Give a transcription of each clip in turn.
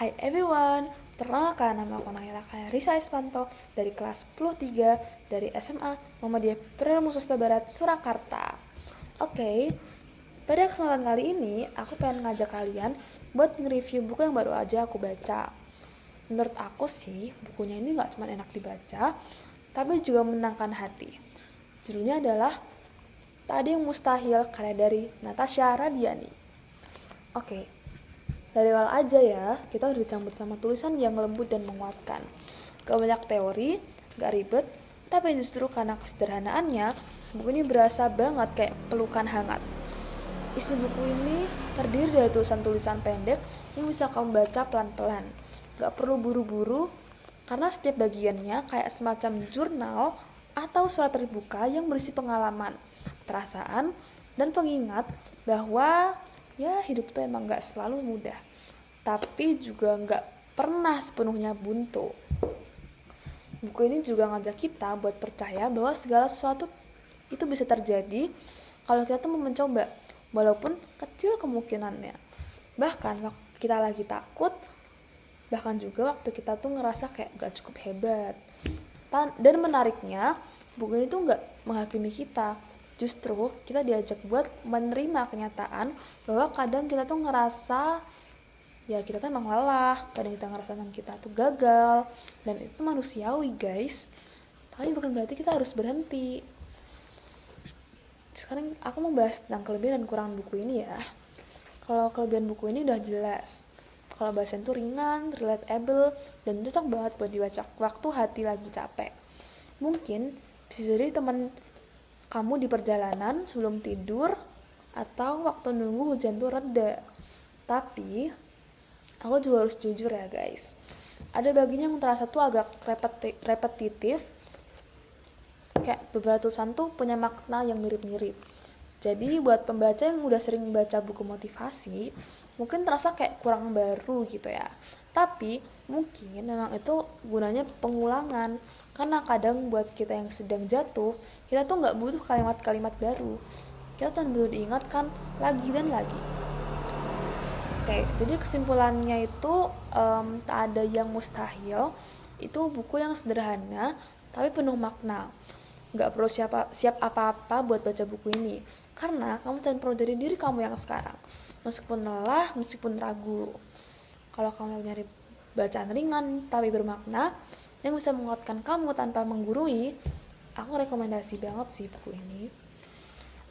Hai everyone, perkenalkan nama aku Naila Risa Espanto dari kelas 10 3 dari SMA Muhammadiyah Pramusa Barat Surakarta. Oke, pada kesempatan kali ini aku pengen ngajak kalian buat nge-review buku yang baru aja aku baca. Menurut aku sih, bukunya ini gak cuma enak dibaca, tapi juga menenangkan hati. Judulnya adalah Tak Ada Yang Mustahil karya dari Natasha Radiani. Oke, dari awal aja ya, kita udah disambut sama tulisan yang lembut dan menguatkan. Gak banyak teori, gak ribet, tapi justru karena kesederhanaannya, buku ini berasa banget kayak pelukan hangat. Isi buku ini terdiri dari tulisan-tulisan pendek yang bisa kamu baca pelan-pelan. Gak perlu buru-buru, karena setiap bagiannya kayak semacam jurnal atau surat terbuka yang berisi pengalaman, perasaan, dan pengingat bahwa ya hidup tuh emang gak selalu mudah, tapi juga gak pernah sepenuhnya buntu. Buku ini juga ngajak kita buat percaya bahwa segala sesuatu itu bisa terjadi kalau kita tuh mau mencoba, walaupun kecil kemungkinannya. Bahkan waktu kita lagi takut, bahkan juga waktu kita tuh ngerasa kayak gak cukup hebat. Dan menariknya, buku ini tuh gak menghakimi kita. Justru kita diajak buat menerima kenyataan bahwa kadang kita tuh ngerasa ya kita tuh emang lelah, kadang kita ngerasa emang kita tuh gagal, dan itu manusiawi guys. Tapi bukan berarti kita harus berhenti. Sekarang aku mau bahas tentang kelebihan dan kekurangan buku ini ya. Kalau kelebihan buku ini udah jelas, kalau bahasanya tuh ringan, relatable, dan cocok banget buat dibaca waktu hati lagi capek. Mungkin bisa jadi teman kamu di perjalanan sebelum tidur atau waktu nunggu hujan tuh reda. Tapi aku juga harus jujur ya guys, ada bagian yang terasa tuh agak repetitif, kayak beberapa tulisan tuh punya makna yang mirip-mirip. Jadi buat pembaca yang udah sering baca buku motivasi, mungkin terasa kayak kurang baru gitu ya. Tapi mungkin memang itu gunanya pengulangan, karena kadang buat kita yang sedang jatuh, kita tuh gak butuh kalimat-kalimat baru, kita cuma butuh diingatkan lagi dan lagi. Oke, jadi kesimpulannya itu tak ada yang mustahil. Itu buku yang sederhana tapi penuh makna. Gak perlu siap apa-apa buat baca buku ini, karena kamu cuma perlu dari diri kamu yang sekarang. Meskipun lelah, meskipun ragu. Kalau kamu lagi nyari bacaan ringan tapi bermakna yang bisa menguatkan kamu tanpa menggurui, aku rekomendasi banget sih buku ini.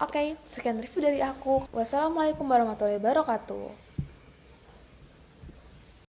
Oke, sekian review dari aku. Wassalamualaikum warahmatullahi wabarakatuh.